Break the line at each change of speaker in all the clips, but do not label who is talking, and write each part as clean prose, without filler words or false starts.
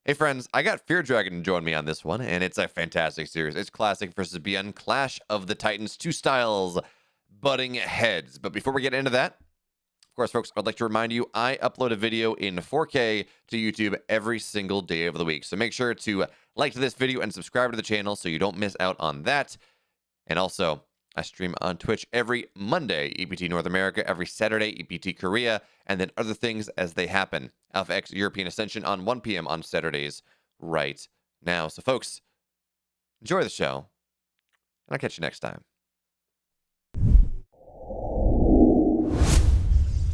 Hey friends, I got Feardragon to join me on this one, and it's a fantastic series. It's Classic versus Byun, Clash of the Titans, two styles butting heads. But before we get into that, of course, folks, I'd like to remind you, I upload a video in 4K to YouTube every single day of the week. So make sure to like this video and subscribe to the channel so you don't miss out on that. And also, I stream on Twitch every Monday, EPT North America, every Saturday, EPT Korea, and then other things as they happen. AlphaX European Ascension on 1 p.m. on Saturdays right now. So, folks, enjoy the show, and I'll catch you next time.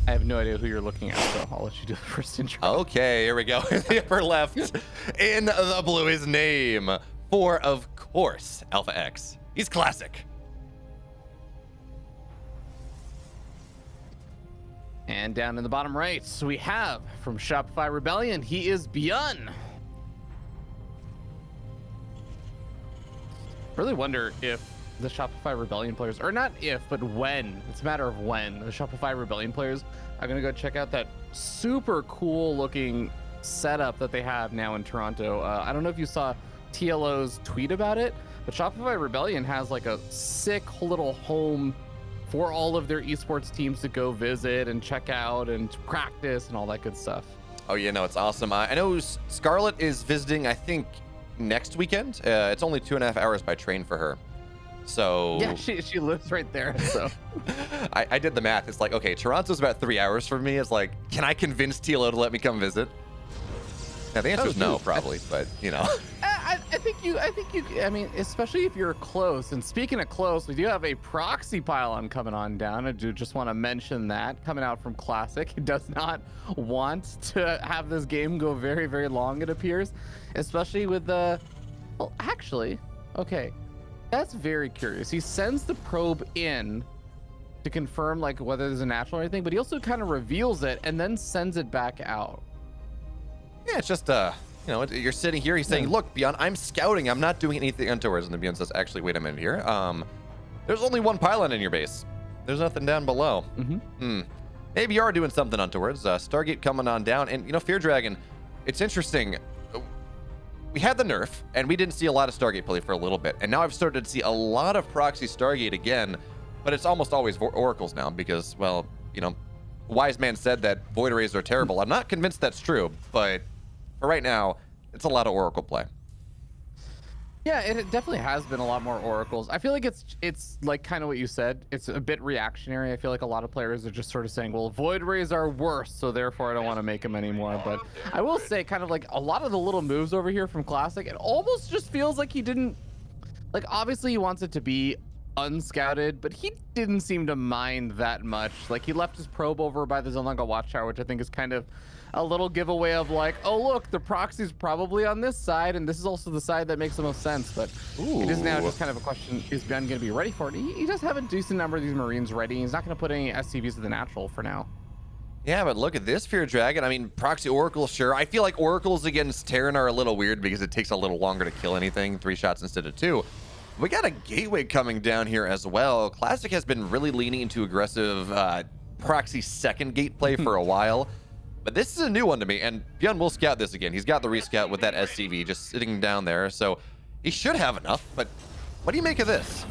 I have no idea who you're looking at, so I'll let you do the first intro.
Okay, here we go. In the upper left, in the blue, his name for, of course, AlphaX. He's classic.
And down in the bottom right, we have from Shopify Rebellion, he is Byun. Really wonder if the Shopify Rebellion players, or not if, but when, it's a matter of when, the Shopify Rebellion players are going to go check out that super cool looking setup that they have now in Toronto. I don't know if you saw TLO's tweet about it, but Shopify Rebellion has like a sick little home for all of their esports teams to go visit and check out and practice and all that good stuff.
Oh, yeah, no, it's awesome. I know Scarlett is visiting, I think, next weekend. It's only 2.5 hours by train for her. So
yeah, she lives right there. So
I did the math. It's like, okay, Toronto's about 3 hours from me. It's like, can I convince TLO to let me come visit? Now, the answer is no, probably, but you know.
I think you, I mean, especially if you're close. And speaking of close, we do have a proxy pylon coming on down. I do just want to mention that coming out from Classic. He does not want to have this game go very, very long, it appears, especially with the, well, actually, okay, that's very curious. He sends the probe in to confirm like whether there's a natural or anything, but he also kind of reveals it and then sends it back out.
Yeah, it's just, you know, you're sitting here, he's saying, look, Byun, I'm scouting, I'm not doing anything untowards. And the Byun says, actually, wait a minute here. There's only one pylon in your base. There's nothing down below. Maybe you are doing something untowards. Stargate coming on down. And, you know, Feardragon, it's interesting. We had the nerf, and we didn't see a lot of Stargate play for a little bit. And now I've started to see a lot of proxy Stargate again, but it's almost always oracles now because, well, you know, wise man said that void arrays are terrible. I'm not convinced that's true, but for right now, it's a lot of oracle play.
Yeah, it definitely has been a lot more oracles. I feel like it's like kind of what you said. It's a bit reactionary. I feel like a lot of players are just sort of saying, well, void rays are worse, so therefore I don't want to make them anymore. But I will say kind of like a lot of the little moves over here from Classic, it almost just feels like he didn't, like obviously he wants it to be unscouted, but he didn't seem to mind that much. Like he left his probe over by the Zolanga Watchtower, which I think is kind of a little giveaway of like, oh look, the proxy's probably on this side, and this is also the side that makes the most sense. But it is now just kind of a question: is Ben going to be ready for it? He does have a decent number of these Marines ready. He's not going to put any SCVs to the natural for now.
Yeah, but look at this Feardragon. I mean, proxy oracle, sure. I feel like oracles against Terran are a little weird because it takes a little longer to kill anything. 3 shots instead of 2. We got a gateway coming down here as well. Classic has been really leaning into aggressive proxy second gate play for a while. But this is a new one to me, and Byun will scout this again. He's got the rescout with that SCV just sitting down there, so he should have enough. But what do you make of this?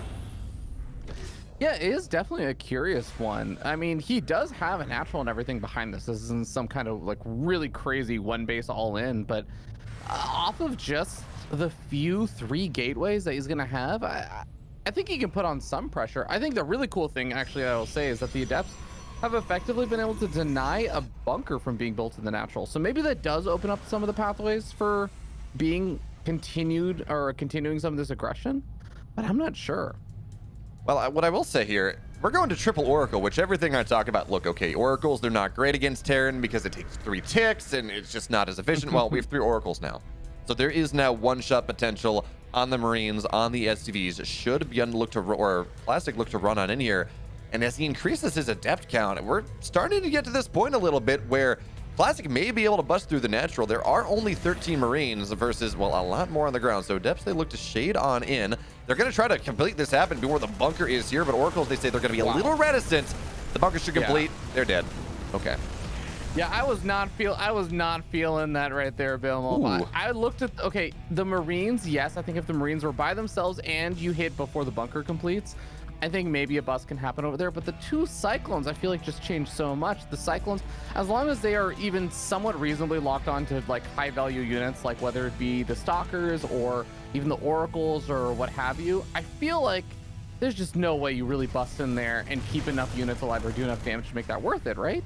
Yeah, it is definitely a curious one. I mean, he does have a natural and everything behind this. This isn't some kind of like really crazy one base all in, but off of just the few 3 gateways that he's gonna have, I think he can put on some pressure. I think the really cool thing, actually, I will say, is that the Adepts have effectively been able to deny a bunker from being built in the natural. So maybe that does open up some of the pathways for being continued or continuing some of this aggression, but I'm not sure.
Well, what I will say here, we're going to triple oracle, which everything I talk about, look, okay, oracles, they're not great against Terran because it takes 3 ticks and it's just not as efficient. Well, we have 3 oracles now. So there is now one-shot potential on the Marines, on the SCVs. Should Byun look to, or Classic look to run on in here. And as he increases his adept count, we're starting to get to this point a little bit where Classic may be able to bust through the natural. There are only 13 Marines versus, well, a lot more on the ground. So Adepts, they look to shade on in. They're going to try to complete this happen before the bunker is here, but Oracles, they say they're going to be a little reticent. The bunker should complete. They're dead. Okay.
Yeah, I was not feeling that right there, Bill. I looked at, okay, the Marines. Yes, I think if the Marines were by themselves and you hit before the bunker completes, I think maybe a bust can happen over there. But the two Cyclones, I feel like just changed so much. The Cyclones, as long as they are even somewhat reasonably locked on to like high value units, like whether it be the Stalkers or even the Oracles or what have you, I feel like there's just no way you really bust in there and keep enough units alive or do enough damage to make that worth it, right?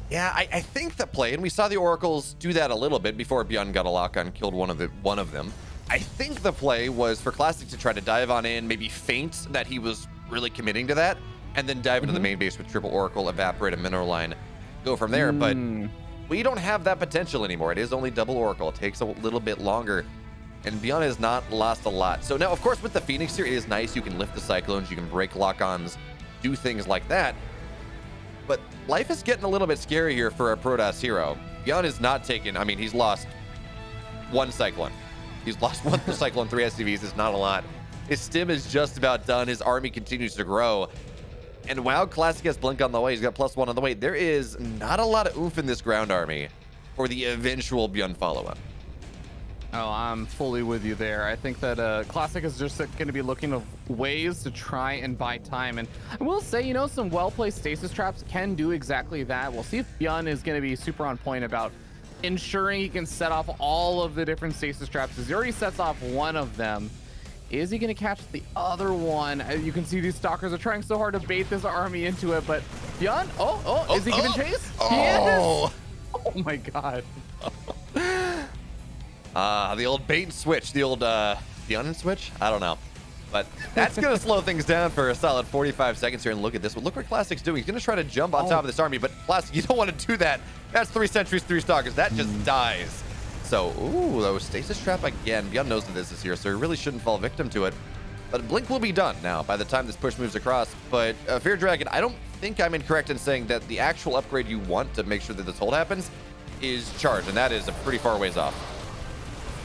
Yeah, I think the play, and we saw the Oracles do that a little bit before Byun got a lock on, killed one of them. I think the play was for Classic to try to dive on in, maybe feint that he was really committing to that, and then dive into the main base with triple Oracle, evaporate a mineral line, go from there. But we don't have that potential anymore. It is only double Oracle. It takes a little bit longer, and Byun has not lost a lot. So now, of course, with the Phoenix here, it is nice. You can lift the Cyclones, you can break lock-ons, do things like that. But life is getting a little bit scary here for a Protoss hero. Byun is not taken. I mean, he's lost one Cyclone. He's lost one Cyclone, 3 SCVs. It's not a lot. His stim is just about done. His army continues to grow. And while Classic has Blink on the way, he's got +1 on the way. There is not a lot of oomph in this ground army for the eventual Byun follow-up.
Oh, I'm fully with you there. I think that Classic is just going to be looking of ways to try and buy time. And I will say, you know, some well-placed stasis traps can do exactly that. We'll see if Byun is going to be super on point about ensuring he can set off all of the different stasis traps. He already sets off one of them. Is he going to catch the other one? As you can see, these Stalkers are trying so hard to bait this army into it. But Byun, is he giving chase? He is! Oh my god.
The old bait and switch, the old Byun and switch? I don't know. But that's going to slow things down for a solid 45 seconds here. And look at this. Look what Classic's doing. He's going to try to jump on top of this army, but Classic, you don't want to do that. That's 3 sentries, 3 Stalkers. That just dies. So, ooh, those stasis trap again. Byun knows that this is here, so he really shouldn't fall victim to it. But Blink will be done now by the time this push moves across. But Feardragon, I don't think I'm incorrect in saying that the actual upgrade you want to make sure that this hold happens is charge, and that is a pretty far ways off.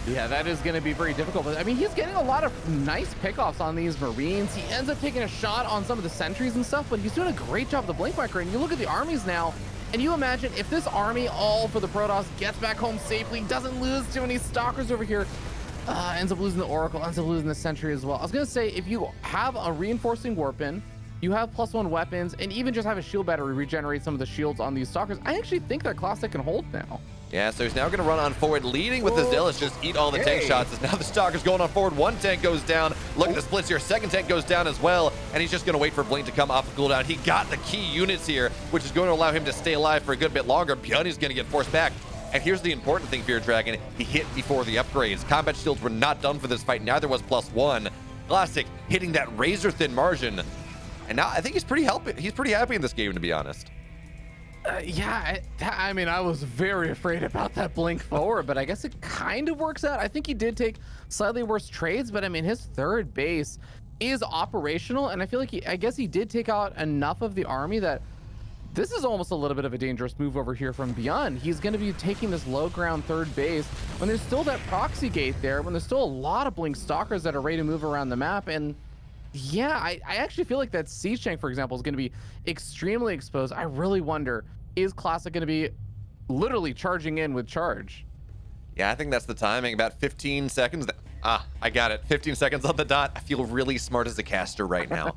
Yeah, that is going to be very difficult. But I mean, he's getting a lot of nice pickoffs on these Marines. He ends up taking a shot on some of the sentries and stuff, but he's doing a great job of the Blink Micro. And you look at the armies now, and you imagine if this army, all for the Protoss, gets back home safely, doesn't lose too many Stalkers over here, ends up losing the Oracle, ends up losing the Sentry as well. I was going to say, if you have a reinforcing warp in, you have +1 weapons, and even just have a shield battery regenerate some of the shields on these Stalkers, I actually think that Classic can hold now.
Yeah, so he's now going to run on forward, leading with the Zealots, just eat all the tank shots. As now the Stalker's going on forward. 1 tank goes down. Look at the splits here. 2nd tank goes down as well, and he's just going to wait for Blink to come off the cooldown. He got the key units here, which is going to allow him to stay alive for a good bit longer. Byun is going to get forced back. And here's the important thing, Feardragon. He hit before the upgrades. Combat shields were not done for this fight. Neither was +1. Classic hitting that razor-thin margin. And now I think he's pretty happy in this game, to be honest.
Yeah, I mean, I was very afraid about that Blink forward, but I guess it kind of works out. I think he did take slightly worse trades, but I mean, his 3rd base is operational, and I feel like I guess he did take out enough of the army that this is almost a little bit of a dangerous move over here from Byun. He's going to be taking this low ground 3rd base when there's still that proxy gate there, when there's still a lot of Blink Stalkers that are ready to move around the map. And yeah, I actually feel like that siege tank, for example, is going to be extremely exposed. I really wonder, is Classic going to be literally charging in with charge?
Yeah, I think that's the timing. About 15 seconds. I got it. 15 seconds on the dot. I feel really smart as a caster right now.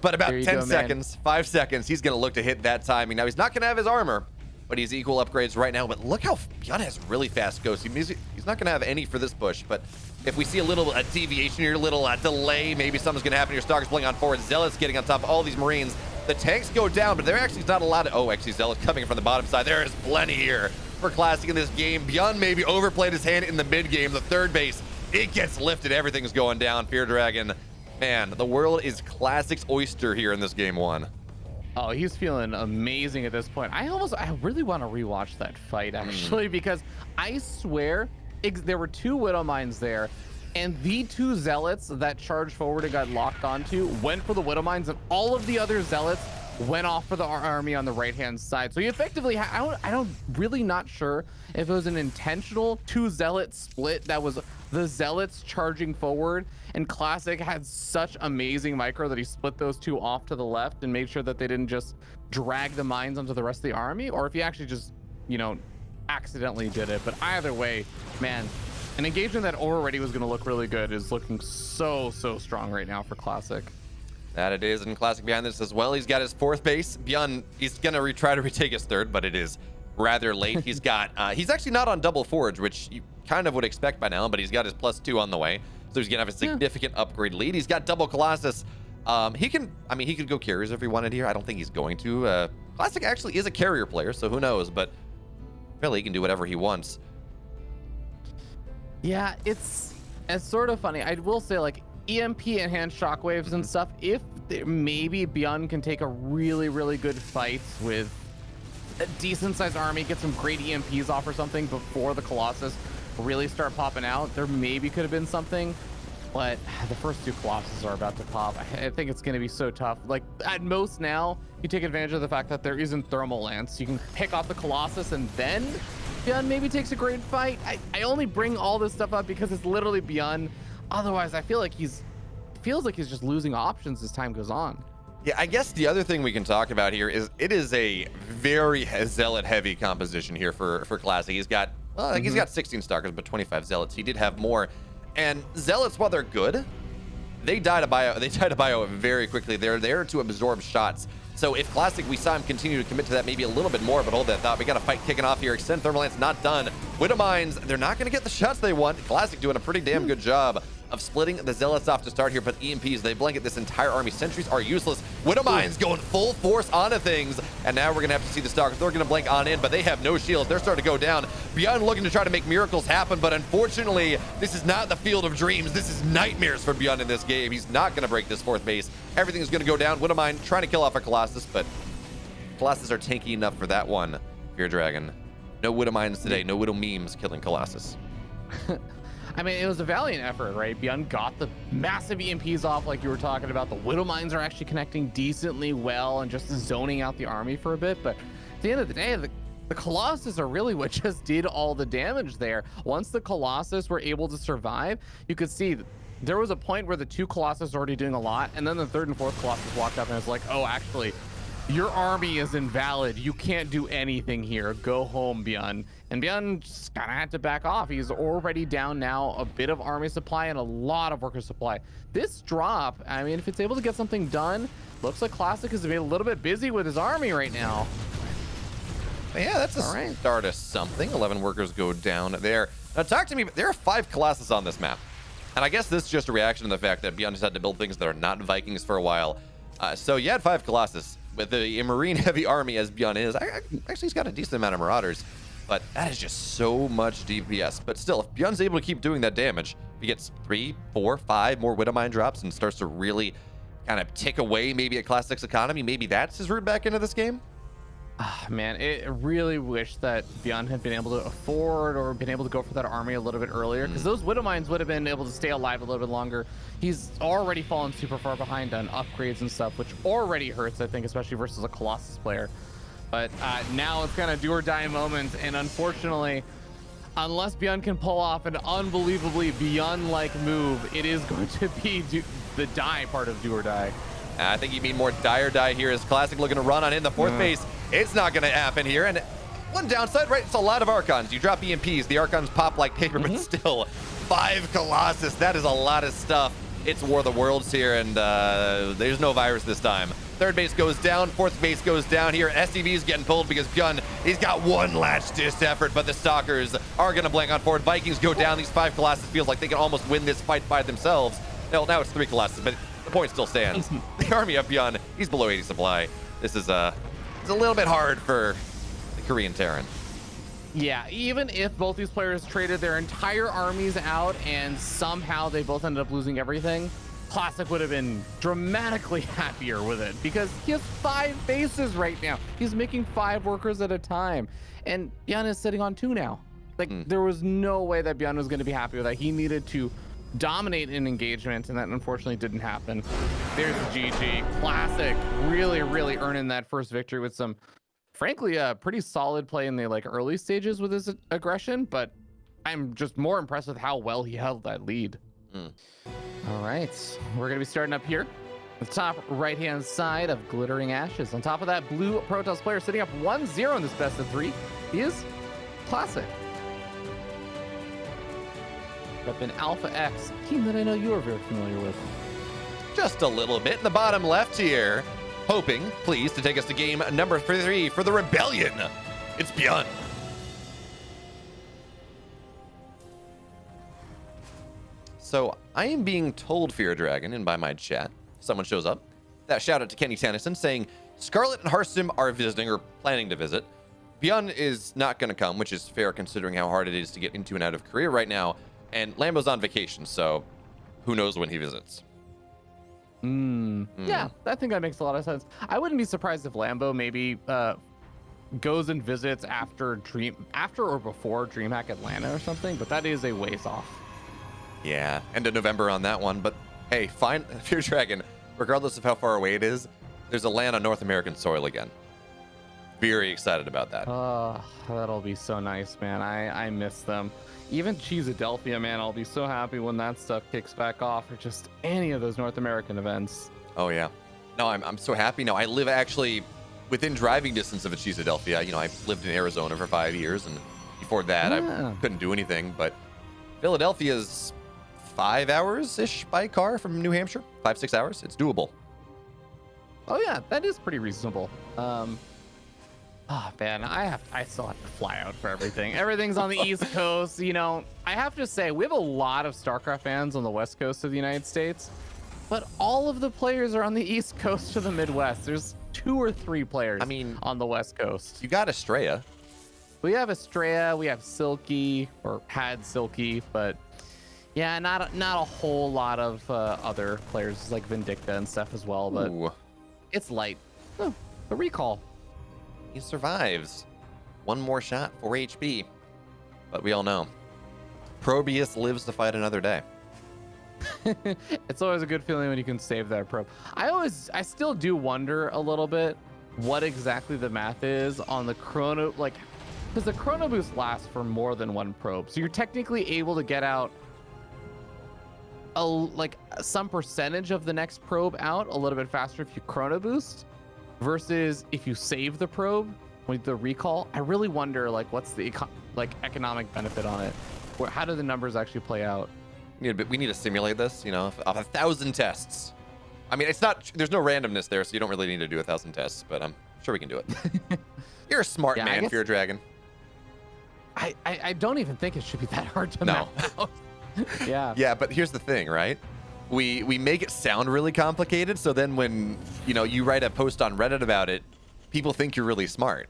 But about 10 seconds, 5 seconds, he's going to look to hit that timing. Now, he's not going to have his armor, but he's equal upgrades right now. But look how Byun has really fast ghosts. He's not going to have any for this push, but if we see a little deviation here, a little delay, maybe something's going to happen. Your Stalkers pulling on forward. Zealots getting on top of all these Marines. The tanks go down, but there actually is not a lot of... Oh, actually, Zealots coming from the bottom side. There is plenty here for Classic in this game. Byun maybe overplayed his hand in the mid game. The 3rd base, it gets lifted. Everything's going down. Feardragon, man, the world is Classic's oyster here in this game 1.
Oh, he's feeling amazing at this point. I really want to rewatch that fight, actually, because I swear there were 2 Widow Mines there, and the 2 Zealots that charged forward and got locked onto went for the Widow Mines, and all of the other Zealots went off for the army on the right-hand side. So he effectively, I don't really not sure if it was an intentional 2 Zealot split that was the Zealots charging forward, and Classic had such amazing micro that he split those 2 off to the left and made sure that they didn't just drag the mines onto the rest of the army, or if he actually just, you know, accidentally did it. But either way, man, an engagement that already was going to look really good is looking so strong right now for Classic.
That it is, and Classic behind this as well. He's got his 4th base. Byun, he's going to try to retake his 3rd, but it is rather late. He's got, he's actually not on double forge, which you kind of would expect by now, but he's got his +2 on the way. So he's going to have a significant upgrade lead. He's got double Colossus. He could go carriers if he wanted here. I don't think he's going to. Classic actually is a carrier player, so who knows, but really he can do whatever he wants.
Yeah, it's sort of funny. I will say, like, EMP enhanced shockwaves and stuff, if maybe Byun can take a really good fight with a decent sized army, get some great EMPs off or something before the Colossus really start popping out, there maybe could have been something. But the first 2 Colossus are about to pop. I think it's going to be so tough. Like, at most now, you take advantage of the fact that there isn't Thermal Lance. You can pick off the Colossus, and then Byun maybe takes a great fight. I only bring all this stuff up because it's literally Byun. Otherwise, I feel like feels like he's just losing options as time goes on.
Yeah, I guess the other thing we can talk about here is it is a very Zealot-heavy composition here for Classic. He's got, well, I think he's got 16 Stalkers, but 25 Zealots. He did have more. And Zealots, while they're good, they die to bio very quickly. They're there to absorb shots. So if Classic, we saw him continue to commit to that maybe a little bit more, but hold that thought. We got a fight kicking off here. Extend Thermal Lance, not done. Widow Mines, they're not going to get the shots they want. Classic doing a pretty damn good job of splitting the Zealots off to start here, but EMPs, they blanket this entire army. Sentries are useless. Widow Mines going full force onto things, and now we're going to have to see the Stalkers. They're going to blank on in, but they have no shields. They're starting to go down. Byun looking to try to make miracles happen, but unfortunately, this is not the field of dreams. This is nightmares for Byun in this game. He's not going to break this 4th base. Everything's going to go down. Widow Mine trying to kill off a Colossus, but Colossus are tanky enough for that one. Feardragon. No Widow Mines today. No Widow memes killing Colossus.
I mean, it was a valiant effort, right? Byun got the massive EMPs off like you were talking about. The Widow Mines are actually connecting decently well and just zoning out the army for a bit. But at the end of the day, the Colossus are really what just did all the damage there. Once the Colossus were able to survive, you could see there was a point where the 2 Colossus were already doing a lot. And then the 3rd and 4th Colossus walked up and was like, oh, actually, your army is invalid. You can't do anything here. Go home, Byun. And Byun just kind of had to back off. He's already down now a bit of army supply and a lot of worker supply. This drop, I mean, if it's able to get something done, looks like Classic is a little bit busy with his army right now.
Yeah, that's a start of something. 11 workers go down there. Now, talk to me. There are 5 Colossus on this map. And I guess this is just a reaction to the fact that Byun just had to build things that are not Vikings for a while. So you had 5 Colossus. With the marine-heavy army as Byun is, actually he's got a decent amount of Marauders, but that is just so much DPS. But still, if Byun's able to keep doing that damage, if he gets 3, 4, 5 more Widow Mine drops and starts to really kind of tick away maybe at Classic's economy, maybe that's his route back into this game?
Man, I really wish that Byun had been able to afford or been able to go for that army a little bit earlier, because those Widow Mines would have been able to stay alive a little bit longer. He's already fallen super far behind on upgrades and stuff, which already hurts, I think, especially versus a Colossus player. But now it's kind of do or die moment, and unfortunately, unless Byun can pull off an unbelievably Byun-like move, it is going to be the die part of do or die.
I think you mean more die or die here as Classic looking to run on in the 4th base. It's not going to happen here. And one downside, right? It's a lot of Archons. You drop EMPs, the Archons pop like paper, but still 5 Colossus. That is a lot of stuff. It's War of the Worlds here, and there's no virus this time. 3rd base goes down, 4th base goes down here. SCV is getting pulled because Byun, he's got 1 latch-ditched effort, but the Stalkers are going to blank on forward. Vikings go down. These 5 Colossus feels like they can almost win this fight by themselves. Well, now it's 3 Colossus, but the point still stands. The army of Byun, he's below 80 supply. This is it's a little bit hard for the Korean Terran.
Yeah, even if both these players traded their entire armies out and somehow they both ended up losing everything, Classic would have been dramatically happier with it, because he has 5 bases right now. He's making 5 workers at a time, and Byun is sitting on 2 now. Like, there was no way that Byun was going to be happy with that. He needed to dominate in engagement, and that unfortunately didn't happen. There's the GG. Classic. Really, really earning that first victory with some, frankly, pretty solid play in the like early stages with his aggression, but I'm just more impressed with how well he held that lead. All right, we're gonna be starting up here. The top right-hand side of Glittering Ashes. On top of that, blue Protoss player sitting up 1-0 in this best of 3. He is Classic. Up in AlphaX, a team that I know you are very familiar with.
Just a little bit in the bottom left here. Hoping, please, to take us to game number 3 for the Rebellion. It's Byun. So I am being told, Feardragon, and by my chat, someone shows up. That shout out to Kenny Tennyson saying Scarlet and Hearthstone are visiting or planning to visit. Byun is not going to come, which is fair considering how hard it is to get into and out of Korea right now. And Lambo's on vacation, so who knows when he visits.
Yeah, I think that makes a lot of sense. I wouldn't be surprised if Lambo maybe goes and visits after or before DreamHack Atlanta or something, but that is a ways off.
Yeah, end of November on that one, but hey, fine. Feardragon, regardless of how far away it is, there's a land on North American soil again. Very excited about that.
That'll be so nice, man. I miss them. Even Cheesadelphia, man, I'll be so happy when that stuff kicks back off, or just any of those North American events.
Oh, yeah. No, I'm so happy now. I live actually within driving distance of a Cheesadelphia. You know, I lived in Arizona for 5 years, and before that, I couldn't do anything. But Philadelphia's 5 hours-ish by car from New Hampshire. 5-6 hours. It's doable.
Oh, yeah, that is pretty reasonable. Oh man, I still have to fly out for everything. Everything's on the East Coast. You know, I have to say, we have a lot of StarCraft fans on the West Coast of the United States, but all of the players are on the East Coast to the Midwest. There's 2 or 3 players on the West Coast.
You got Estrella.
We have Estrella, we have Silky, or had Silky, but yeah, not a whole lot of other players like Vindicta and stuff as well, but it's light. Oh, a recall.
He survives. 1 more shot, 4 HP. But we all know, Probius lives to fight another day.
It's always a good feeling when you can save that probe. I still do wonder a little bit what exactly the math is on the chrono, like, because the chrono boost lasts for more than 1 probe. So you're technically able to get out some percentage of the next probe out a little bit faster if you chrono boost. Versus if you save the probe with the recall. I really wonder, like, what's the economic benefit on it? How do the numbers actually play out?
We need to simulate this, you know, of 1,000 tests. I mean, it's not, there's no randomness there, so you don't really need to do 1,000 tests, but I'm sure we can do it. You're a smart man, Feardragon.
I don't even think it should be that hard to map out.
Yeah, but here's the thing, right? We make it sound really complicated, so then when, you know, you write a post on Reddit about it, people think you're really smart.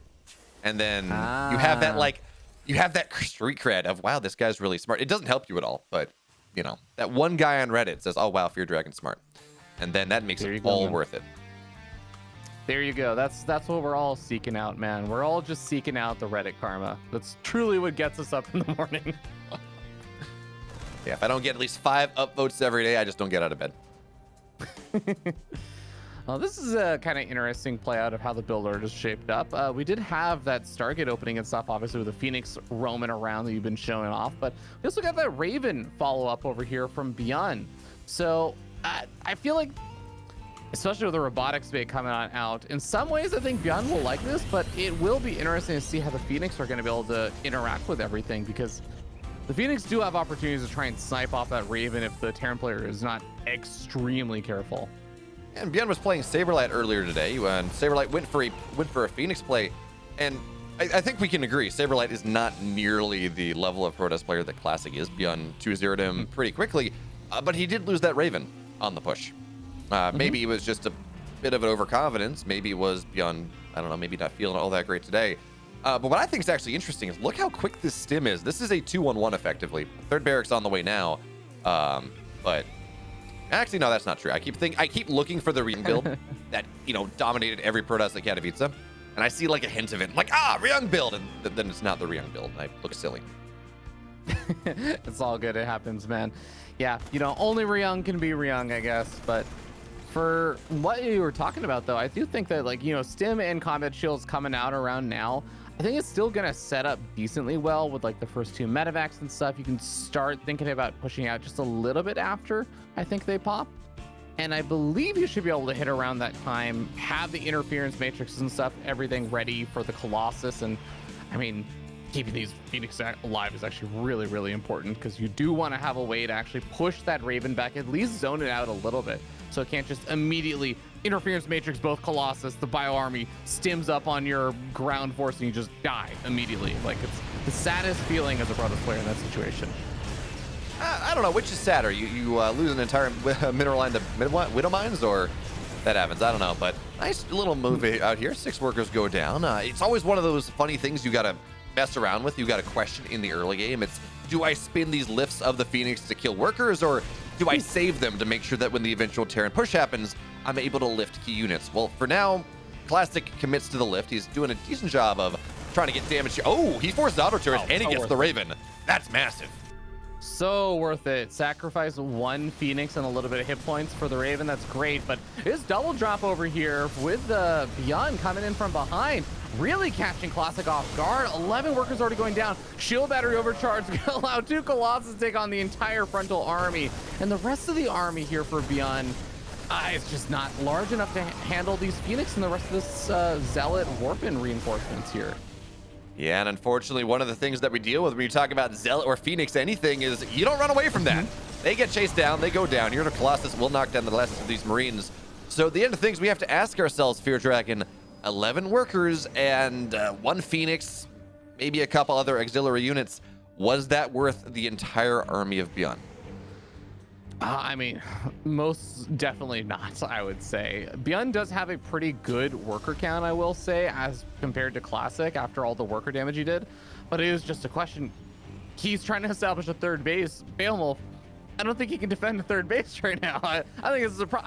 And then you have that street cred of, wow, this guy's really smart. It doesn't help you at all, but, you know, that one guy on Reddit says, oh, wow, Feardragon's smart. And then that makes it all worth it.
There you go. That's what we're all seeking out, man. We're all just seeking out the Reddit karma. That's truly what gets us up in the morning.
Yeah, if I don't get at least 5 upvotes every day, I just don't get out of bed.
Well, this is a kind of interesting play out of how the build order is shaped up. We did have that Stargate opening and stuff, obviously, with the Phoenix roaming around that you've been showing off, but we also got that Raven follow-up over here from Byun. So I feel like, especially with the robotics bait coming on out, in some ways I think Byun will like this, but it will be interesting to see how the Phoenix are going to be able to interact with everything, because the Phoenix do have opportunities to try and snipe off that Raven if the Terran player is not extremely careful.
And Byun was playing Saberlight earlier today, and Saberlight went for a Phoenix play, and I think we can agree Saberlight is not nearly the level of Protoss player that Classic is. Byun 2-0'd him pretty quickly, but he did lose that Raven on the push. Maybe it was just a bit of an overconfidence. Maybe it was Byun, I don't know, maybe not feeling all that great today. But what I think is actually interesting is look how quick this stim is. This is a 2-1-1 effectively. 3rd barracks on the way now, but actually no, that's not true. I keep looking for the Ryung build that, you know, dominated every Protoss at Katowice, and I see like a hint of it, I'm like, Ryung build, and then it's not the Ryung build, and I look silly.
It's all good. It happens, man. Yeah, you know, only Ryung can be Ryung, I guess. But for what you were talking about, though, I do think that, like, you know, Stim and Combat Shields coming out around now, I think it's still going to set up decently well with, like, the first 2 medevacs and stuff. You can start thinking about pushing out just a little bit after I think they pop. And I believe you should be able to hit around that time, have the interference matrices and stuff, everything ready for the Colossus. And I mean, keeping these Phoenix alive is actually really, really important, because you do want to have a way to actually push that Raven back, at least zone it out a little bit. So it can't just immediately interference matrix both Colossus, the bio army stims up on your ground force and you just die immediately. Like, it's the saddest feeling as a Protoss player in that situation.
I don't know, which is sadder? You lose an entire mineral line to Widow Mines, or that happens? I don't know, but nice little move out here. 6 workers go down. It's always one of those funny things you got to mess around with. You got to question in the early game. It's, do I spin these lifts of the Phoenix to kill workers, or do I save them to make sure that when the eventual Terran push happens, I'm able to lift key units? Well, for now, Classic commits to the lift. He's doing a decent job of trying to get damage. Oh, he forced auto turret, and he gets the Raven. That's massive.
So worth it. Sacrifice 1 Phoenix and a little bit of hit points for the Raven. That's great. But his double drop over here with the Byun coming in from behind, really catching Classic off guard. 11 workers already going down. Shield battery overcharged, gonna allow 2 Colossus to take on the entire frontal army. And the rest of the army here for Byun, it's just not large enough to handle these Phoenix and the rest of this Zealot Warpin reinforcements here.
Yeah, and unfortunately, one of the things that we deal with when you talk about Zealot or Phoenix anything is you don't run away from that. They get chased down, they go down. Your Colossus will knock down the last of these Marines. So at the end of things, we have to ask ourselves, Feardragon, 11 workers and 1 Phoenix, maybe a couple other auxiliary units. Was that worth the entire army of Byun?
I mean, most definitely not, I would say. Byun does have a pretty good worker count, I will say, as compared to Classic after all the worker damage he did. But it is just a question. He's trying to establish a 3rd base. Beowulf, I don't think he can defend a 3rd base right now. I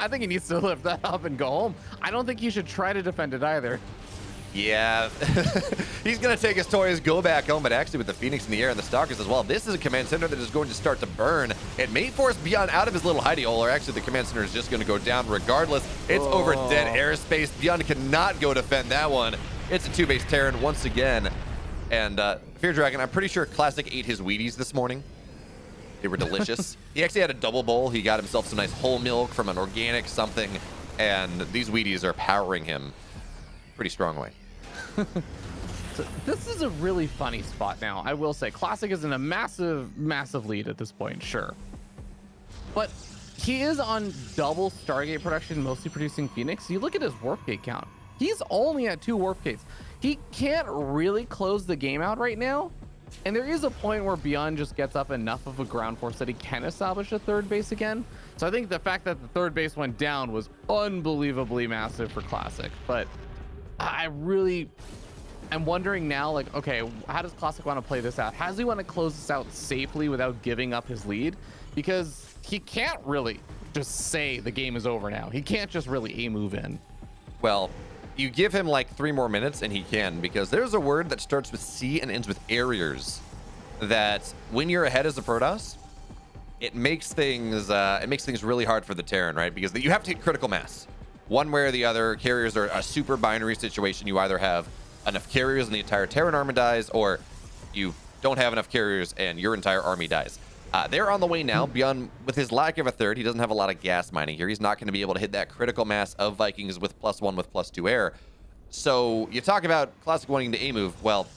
think he needs to lift that up and go home. I don't think he should try to defend it either.
Yeah, he's going to take his toys, go back home, but actually with the Phoenix in the air and the Stalkers as well, this is a command center that is going to start to burn. It may force Byun out of his little hidey hole, or actually the command center is just going to go down regardless. It's over dead airspace. Byun cannot go defend that one. It's a 2-base Terran once again. And Feardragon, I'm pretty sure Classic ate his Wheaties this morning. They were delicious. He actually had a double bowl. He got himself some nice whole milk from an organic something, and these Wheaties are powering him pretty strongly.
So this is a really funny spot now. I will say Classic is in a massive lead at this point, sure. But he is on double Stargate production, mostly producing Phoenix. You look at his warp gate count. He's only at 2 warp gates. He can't really close the game out right now. And there is a point where Byun just gets up enough of a ground force that he can establish a 3rd base again. So I think the fact that the 3rd base went down was unbelievably massive for Classic. But I'm wondering now, like, okay, how does Classic want to play this out? How does he want to close this out safely without giving up his lead? Because he can't really just say the game is over now. He can't just really move in.
Well, you give him like 3 more minutes and he can, because there's a word that starts with C and ends with Arriers that when you're ahead as a Protoss, it makes things really hard for the Terran, right? Because you have to hit critical mass. One way or the other. Carriers are a super binary situation. You either have enough carriers and the entire Terran army dies, or you don't have enough carriers and your entire army dies. They're on the way now. Byun, with his lack of a 3rd, he doesn't have a lot of gas mining here. He's not going to be able to hit that critical mass of Vikings with +1 with +2 air. So you talk about Classic wanting to A-move. Well,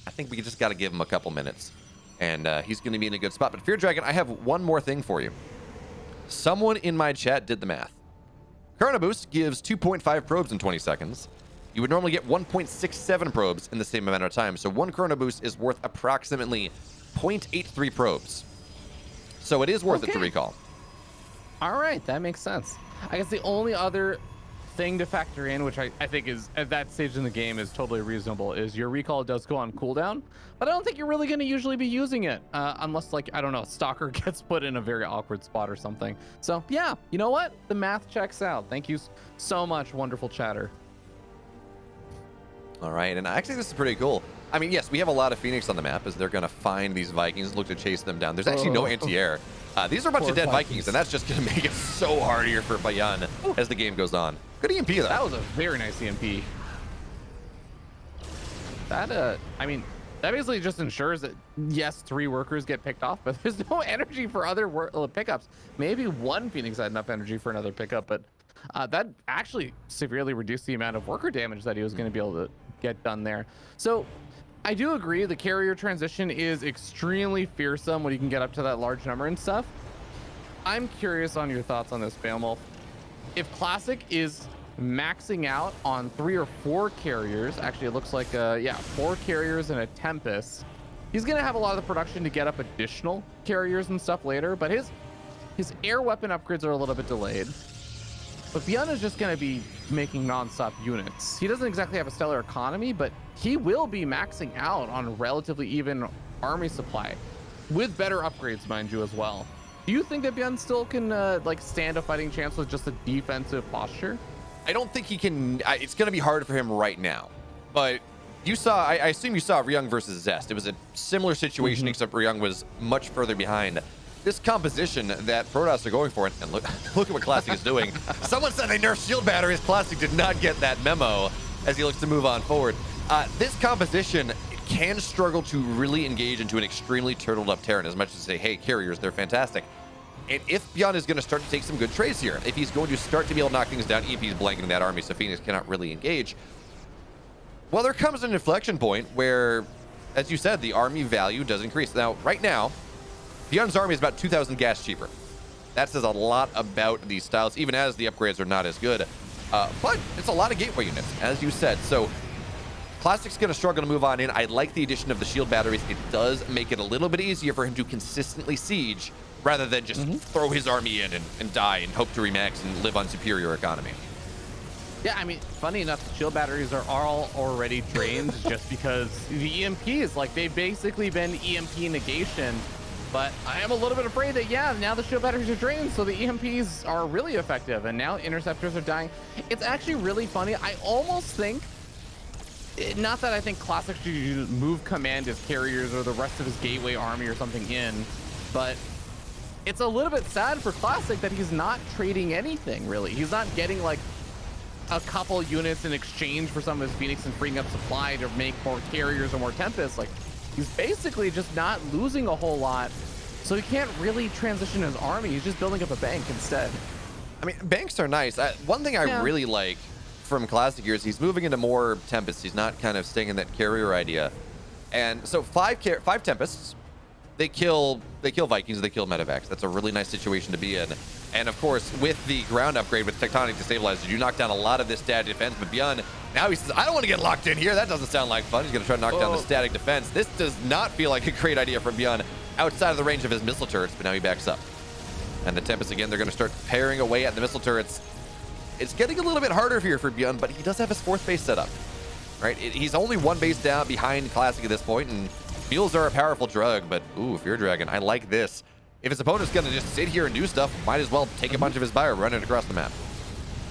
I think we just got to give him a couple minutes, and he's going to be in a good spot. But Feardragon, I have one more thing for you. Someone in my chat did the math. Chrono Boost gives 2.5 probes in 20 seconds. You would normally get 1.67 probes in the same amount of time. So 1 Chrono Boost is worth approximately 0.83 probes. So it is worth it to recall.
All right, that makes sense. I guess the only other thing to factor in, which I think is at that stage in the game is totally reasonable, is your recall does go on cooldown, but I don't think you're really going to usually be using it unless, like, I don't know, Stalker gets put in a very awkward spot or something. So yeah, you know what? The math checks out. Thank you so much, wonderful chatter.
All right, and actually this is pretty cool. I mean, yes, we have a lot of Phoenix on the map as they're going to find these Vikings, look to chase them down. There's actually no anti-air. These are a bunch
Poor
of dead
Vikings.
Vikings, and that's just going to make it so hard here for Byun as the game goes on. Good EMP, though.
That was a very nice EMP. That, I mean, that basically just ensures that, yes, 3 workers get picked off, but there's no energy for other pickups. Maybe one Phoenix had enough energy for another pickup, but that actually severely reduced the amount of worker damage that he was going to be able to get done there. So I do agree the carrier transition is extremely fearsome when you can get up to that large number and stuff. I'm curious on your thoughts on this, Beowulf. If Classic is maxing out on 3 or 4 carriers, actually it looks like 4 carriers and a Tempest, he's gonna have a lot of the production to get up additional carriers and stuff later, but his air weapon upgrades are a little bit delayed. But Byun is just gonna be making non-stop units. He doesn't exactly have a stellar economy, but he will be maxing out on a relatively even army supply with better upgrades, mind you, as well. Do you think that Byun still can like stand a fighting chance with just a defensive posture?
I don't think he can. It's going to be hard for him right now. But you saw, I assume you saw Ryung versus Zest. It was a similar situation, except Ryung was much further behind. This composition that Protoss are going for, and look at what Classic is doing. Someone said they nerfed shield batteries. Classic did not get that memo as he looks to move on forward. This composition can struggle to really engage into an extremely turtled up Terran, as much as say, hey, carriers, they're fantastic. And if Byun is going to start to take some good trades here, if he's going to start to be able to knock things down, EP's blanketing that army, so Phoenix cannot really engage, well, there comes an inflection point where, as you said, the army value does increase. Now, right now, Byun's army is about 2,000 gas cheaper. That says a lot about these styles, even as the upgrades are not as good. But it's a lot of gateway units, as you said. So Classic's going to struggle to move on in. I like the addition of the shield batteries. It does make it a little bit easier for him to consistently siege rather than just throw his army in and die and hope to remax and live on superior economy.
Yeah, I mean, funny enough, the shield batteries are all already drained just because the EMPs, like, they've basically been EMP negation. But I am a little bit afraid that, yeah, now the shield batteries are drained, so the EMPs are really effective, and now interceptors are dying. It's actually really funny. I almost think, not that I think Classic should move command his carriers or the rest of his gateway army or something in, but it's a little bit sad for Classic that he's not trading anything, really. He's not getting, like, a couple units in exchange for some of his Phoenix and freeing up supply to make more carriers or more Tempests. Like, he's basically just not losing a whole lot, so he can't really transition his army. He's just building up a bank instead.
I mean, banks are nice. One thing I really like from Classic here is he's moving into more Tempests. He's not kind of staying in that carrier idea. And so five Tempests, they kill Vikings, they kill Medevacs. That's a really nice situation to be in. And of course, with the ground upgrade with Tectonic Destabilizers, you knock down a lot of this static defense. But Byun, now he says, I don't want to get locked in here. That doesn't sound like fun. He's going to try to knock down the static defense. This does not feel like a great idea from Byun outside of the range of his missile turrets, but now he backs up. And the Tempest, again, they're going to start paring away at the missile turrets. It's getting a little bit harder here for Byun, but he does have his 4th base set up, right? He's only 1 base down behind Classic at this point, and Mules are a powerful drug, but ooh, Feardragon, I like this. If his opponent's gonna just sit here and do stuff, might as well take a bunch of his bio, run it across the map.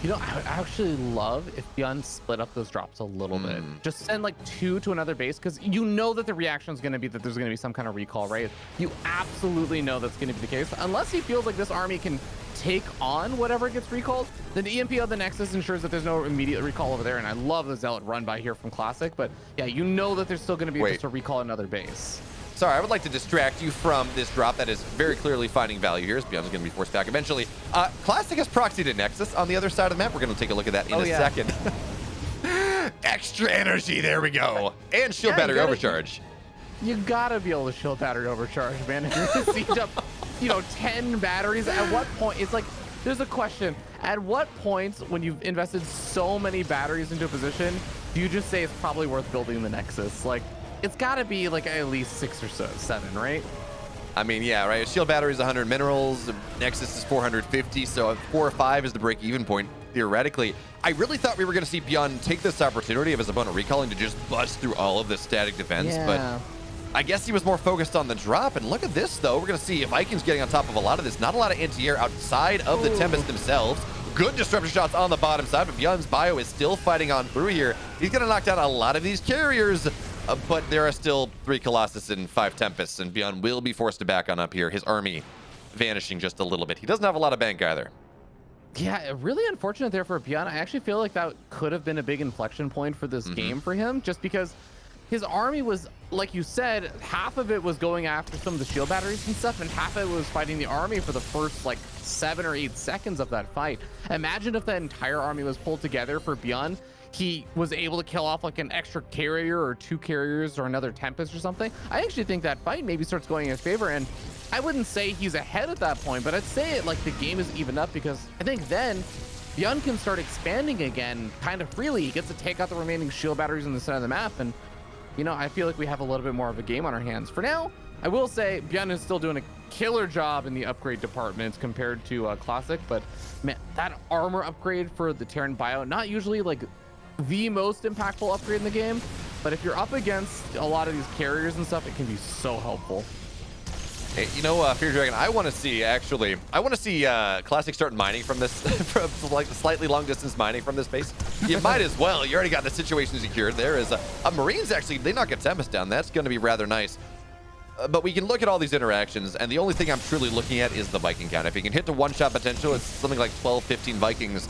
You know, I actually love if Byun split up those drops a little bit. Just send like 2 to another base, because you know that the reaction is going to be that there's going to be some kind of recall, right? You absolutely know that's going to be the case. Unless he feels like this army can take on whatever gets recalled, then the EMP of the Nexus ensures that there's no immediate recall over there. And I love the Zealot run by here from Classic, but yeah, you know that there's still going to be just a recall another base.
Sorry, I would like to distract you from this drop that is very clearly finding value here. As Byun's going to be forced back eventually. Classic has proxied at Nexus on the other side of the map. We're going to take a look at that in a second. Extra energy, there we go. And shield battery overcharge.
You gotta be able to shield battery overcharge, man. If you're gonna siege up, 10 batteries, at what point, it's like, there's a question. At what point, when you've invested so many batteries into a position, do you just say it's probably worth building the Nexus? Like, it's gotta be like at least 6 or 7, right?
I mean, yeah, right. Shield battery is 100 minerals. Nexus is 450, so 4 or 5 is the break-even point, theoretically. I really thought we were going to see Byun take this opportunity of his opponent recalling to just bust through all of this static defense, but I guess he was more focused on the drop. And look at this, though. We're going to see Vikings getting on top of a lot of this. Not a lot of anti-air outside of the Tempest themselves. Good disruptor shots on the bottom side, but Byun's bio is still fighting on through here. He's going to knock down a lot of these carriers. But there are still 3 Colossus and 5 Tempests, and Byun will be forced to back on up here. His army vanishing just a little bit. He doesn't have a lot of bank either.
Yeah, really unfortunate there for Byun. I actually feel like that could have been a big inflection point for this game for him, just because his army was, like you said, half of it was going after some of the shield batteries and stuff, and half of it was fighting the army for the first like 7 or 8 seconds of that fight. Imagine if that entire army was pulled together for Byun. He was able to kill off like an extra carrier or 2 carriers or another Tempest or something. I actually think that fight maybe starts going in his favor, and I wouldn't say he's ahead at that point, but I'd say like the game is even up, because I think then Byun can start expanding again kind of freely. He gets to take out the remaining shield batteries on the center of the map, and you know, I feel like we have a little bit more of a game on our hands. For now, I will say Byun is still doing a killer job in the upgrade department compared to Classic, but man, that armor upgrade for the Terran bio, not usually like the most impactful upgrade in the game, but if you're up against a lot of these carriers and stuff, it can be so helpful.
Hey, you know, Feardragon, I want to see Classic start mining from this, from like slightly long distance mining from this base. You might as well. You already got the situation secured. There is a Marines actually, they knock a Tempest down. That's going to be rather nice. But we can look at all these interactions, and the only thing I'm truly looking at is the Viking count. If he can hit the one-shot potential, it's something like 12, 15 Vikings.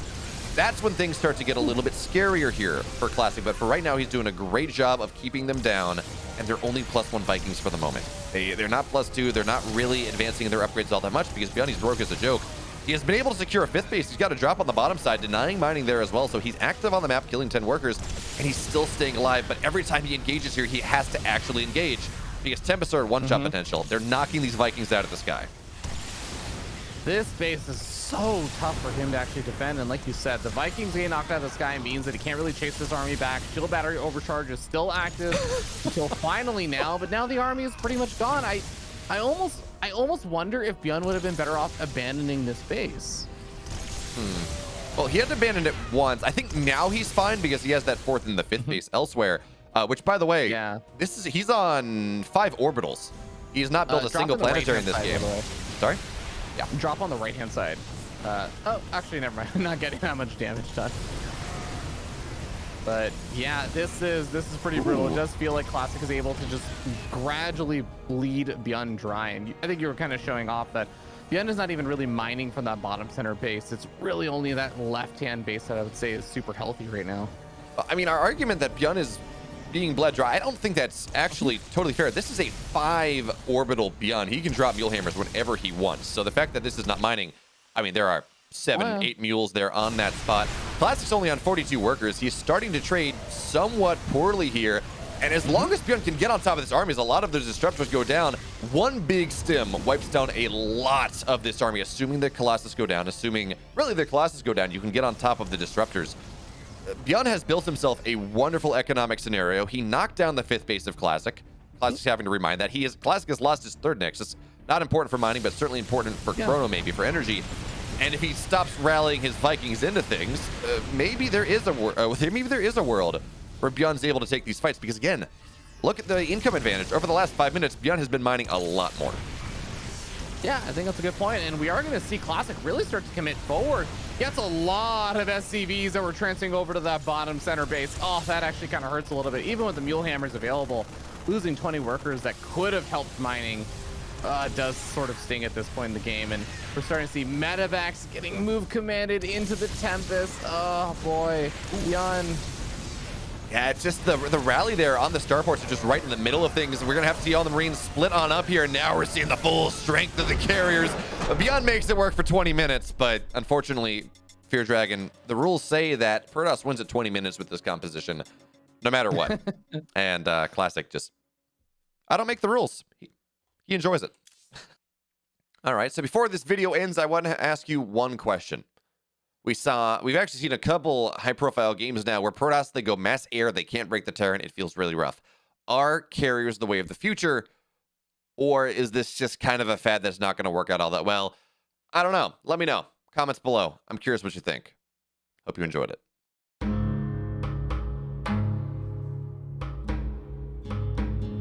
That's when things start to get a little bit scarier here for Classic, but for right now, he's doing a great job of keeping them down, and they're only +1 Vikings for the moment. They're not +2. They're not really advancing their upgrades all that much, because Byun's broke as a joke. He has been able to secure a 5th base. He's got a drop on the bottom side, denying mining there as well, so he's active on the map, killing 10 workers, and he's still staying alive, but every time he engages here, he has to actually engage, because Tempests are one-shot potential. They're knocking these Vikings out of the sky.
This base is so tough for him to actually defend, and like you said, the Vikings getting knocked out of the sky means that he can't really chase this army back. Shield battery overcharge is still active until finally now, but now the army is pretty much gone. I almost wonder if Byun would have been better off abandoning this base.
Well, he had to abandon it once. I think now he's fine because he has that 4th and the 5th base elsewhere, which, by the way, he's on 5 orbitals. He's not built a single planetary in this game. Sorry?
Yeah, drop on the right-hand side. Oh, actually, never mind. I'm not getting that much damage done. But yeah, this is pretty brutal. It does feel like Classic is able to just gradually bleed Byun dry. And I think you were kind of showing off that Byun is not even really mining from that bottom center base. It's really only that left-hand base that I would say is super healthy right now.
I mean, our argument that Byun is being bled dry, I don't think that's actually totally fair. This is a 5 orbital Byun. He can drop mule hammers whenever he wants. So the fact that this is not mining, I mean, there are 7, 8 mules there on that spot. Classic's only on 42 workers. He's starting to trade somewhat poorly here. And as long as Byun can get on top of this army, as a lot of those disruptors go down, one big stim wipes down a lot of this army, assuming the Colossus go down, assuming really the Colossus go down, you can get on top of the disruptors. Byun has built himself a wonderful economic scenario. He knocked down the 5th base of Classic. Classic's having to remind that. Classic has lost his 3rd Nexus. Not important for mining, but certainly important for Chrono, maybe, for energy. And if he stops rallying his Vikings into things, maybe there is a world where Byun's able to take these fights. Because again, look at the income advantage. Over the last 5 minutes, Byun has been mining a lot more.
Yeah, I think that's a good point, and we are going to see Classic really start to commit forward. Gets a lot of SCVs that were transferring over to that bottom center base. Oh, that actually kind of hurts a little bit. Even with the mule hammers available, losing 20 workers that could have helped mining does sort of sting at this point in the game. And we're starting to see medevacs getting move commanded into the Tempest. Oh boy, Byun.
Yeah, it's just the rally there on the starports are just right in the middle of things. We're going to have to see all the Marines split on up here. Now we're seeing the full strength of the carriers. Byun makes it work for 20 minutes, but unfortunately, Feardragon, the rules say that Protoss wins at 20 minutes with this composition, no matter what. And Classic just, I don't make the rules. He enjoys it. All right, so before this video ends, I want to ask you one question. We've actually seen a couple high-profile games now where Protoss, they go mass air, they can't break the Terran, it feels really rough. Are carriers the way of the future, or is this just kind of a fad that's not going to work out all that well? I don't know. Let me know. Comments below. I'm curious what you think. Hope you enjoyed it.